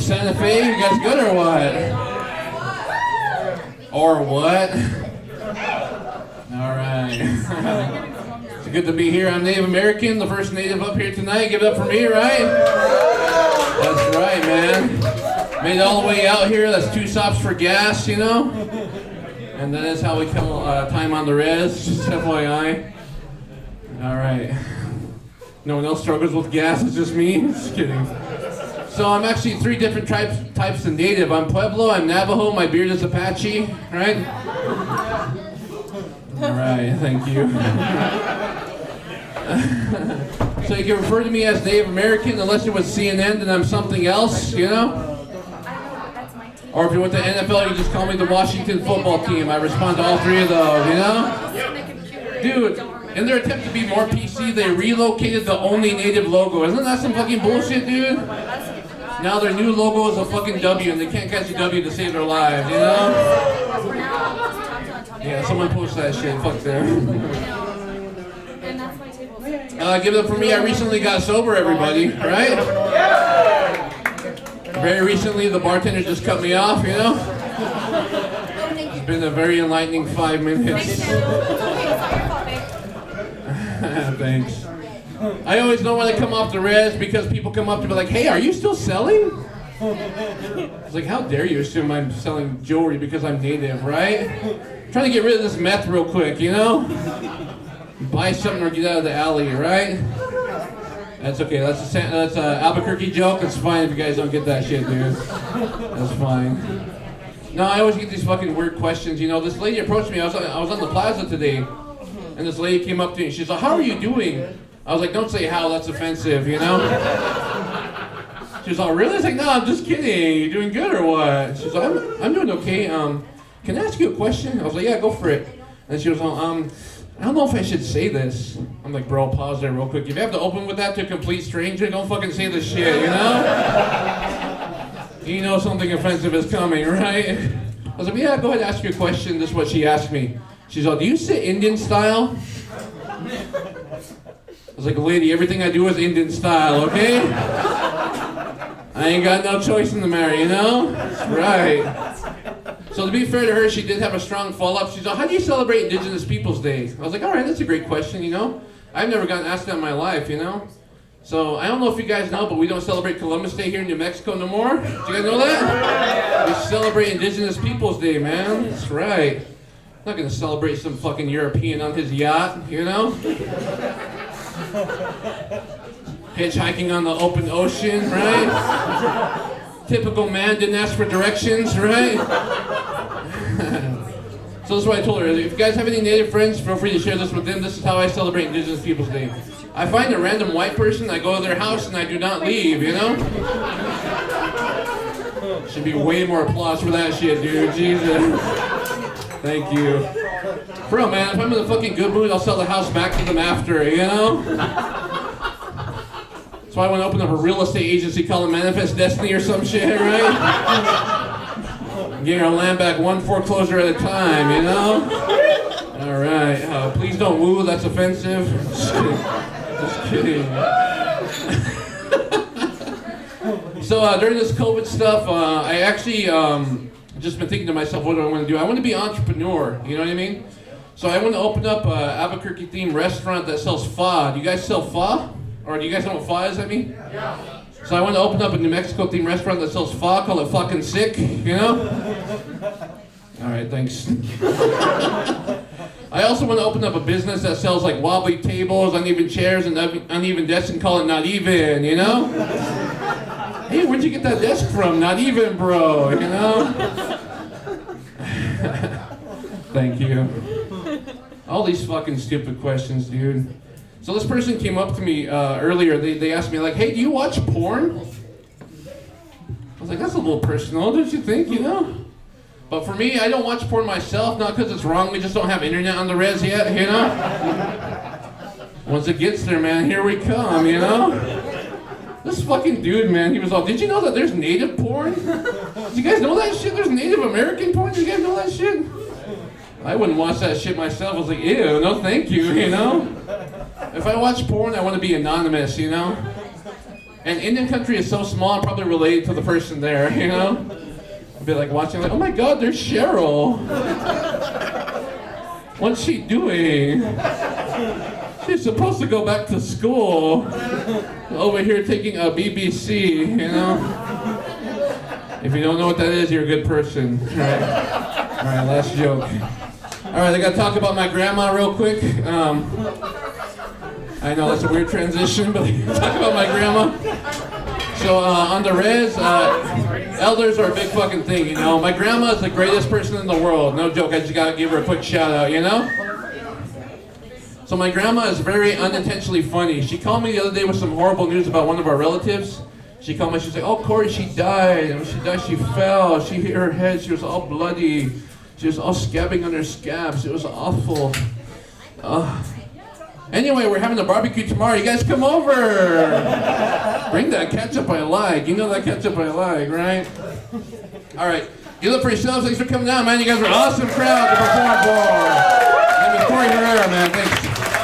Santa Fe? You guys good or what? Or what? All right. It's good to be here. I'm Native American, the first Native up here tonight. Give it up for me, right? That's right, man. Made it all the way out here. That's 2 stops for gas, you know? And that is how we kill time on the res, just FYI. All right. No one else struggles with gas, it's just me? Just kidding. So I'm actually 3 different types of Native. I'm Pueblo, I'm Navajo, my beard is Apache, right? All right, thank you. So you can refer to me as Native American, unless it was CNN, then I'm something else, you know? Or if you went to NFL, you just call me the Washington football team. I respond to all 3 of those, you know? Dude, in their attempt to be more PC, they relocated the only Native logo. Isn't that some fucking bullshit, dude? Now their new logo is a fucking W, and they can't catch a W to save their lives, you know? Yeah, someone post that shit. Fuck them. Give it up for me. I recently got sober, everybody, right? Very recently, the bartender just cut me off, you know? It's been a very enlightening 5 minutes. Thanks. I always know when I come off the res because people come up to me like, hey, are you still selling? It's like, how dare you assume I'm selling jewelry because I'm Native, right? I'm trying to get rid of this meth real quick, you know? Buy something or get out of the alley, right? That's okay. That's an Albuquerque joke. It's fine if you guys don't get that shit, dude. That's fine. No, I always get these fucking weird questions. You know, this lady approached me. I was on the plaza today, and this lady came up to me. She's like, "How are you doing?" I was like, "Don't say how. That's offensive, you know." She was all, "Really?" I was like, "No, I'm just kidding. You doing good or what?" She's like, "I'm doing okay. Can I ask you a question?" I was like, "Yeah, go for it." And she was all, I don't know if I should say this. I'm like, bro, pause there real quick. If you have to open with that to a complete stranger, don't fucking say this shit, you know? You know something offensive is coming, right? I was like, yeah, go ahead and ask your question. This is what she asked me. She's like, do you sit Indian style? I was like, lady, everything I do is Indian style, okay? I ain't got no choice in the matter, you know? That's right. So to be fair to her, she did have a strong follow-up. She's like, how do you celebrate Indigenous Peoples Day? I was like, all right, that's a great question, you know? I've never gotten asked that in my life, you know? So I don't know if you guys know, but we don't celebrate Columbus Day here in New Mexico no more. Do you guys know that? We celebrate Indigenous Peoples Day, man. That's right. I'm not going to celebrate some fucking European on his yacht, you know? Hitchhiking on the open ocean, right? Typical man, didn't ask for directions, right? So this is what I told her. If you guys have any Native friends, feel free to share this with them. This is how I celebrate Indigenous Peoples Day. I find a random white person, I go to their house, and I do not leave, you know? Should be way more applause for that shit, dude. Jesus. Thank you. For real, man, if I'm in a fucking good mood, I'll sell the house back to them after, you know? So I want to open up a real estate agency called Manifest Destiny or some shit, right? Getting our land back one foreclosure at a time, you know? All right. Please don't woo. That's offensive. Just kidding. So during this COVID stuff, I actually just been thinking to myself, what do I want to do? I want to be an entrepreneur. You know what I mean? So I want to open up an Albuquerque themed restaurant that sells pho. Do you guys sell pho? Or do you guys know what pho is, I mean? Yeah. So I want to open up a New Mexico themed restaurant that sells pho, call it fucking sick, you know? All right, thanks. I also want to open up a business that sells like wobbly tables, uneven chairs, and uneven desks and call it Not Even, you know? Hey, where'd you get that desk from? Not even, bro, you know? Thank you. All these fucking stupid questions, dude. So this person came up to me earlier. They asked me like, hey, do you watch porn? I was like, that's a little personal, don't you think, you know? But for me, I don't watch porn myself, not because it's wrong, we just don't have internet on the res yet, you know? Once it gets there, man, here we come, you know? This fucking dude, man, he was all, did you know that there's native porn? Did you guys know that shit? There's Native American porn? Did you guys know that shit? I wouldn't watch that shit myself. I was like, ew, no thank you, you know? If I watch porn, I want to be anonymous, you know? And Indian country is so small, I'm probably related to the person there, you know? I'd be like watching, like, oh my God, there's Cheryl. What's she doing? She's supposed to go back to school. Over here taking a BBC, you know? If you don't know what that is, you're a good person. All right, last joke. All right, I gotta talk about my grandma real quick. I know that's a weird transition, but talk about my grandma. So on the res, elders are a big fucking thing, you know? My grandma is the greatest person in the world. No joke, I just gotta give her a quick shout out, you know? So my grandma is very unintentionally funny. She called me the other day with some horrible news about one of our relatives. She called me, she's like, oh, Korey, she died. And when she died, she fell. She hit her head. She was all bloody. She was all scabbing on her scabs. It was awful. Anyway, we're having a barbecue tomorrow. You guys come over. Bring that ketchup I like. You know that ketchup I like, right? All right. You look for yourselves. Thanks for coming down, man. You guys are an awesome crowd to perform for. My name is Korey Herrera, man. Thank you.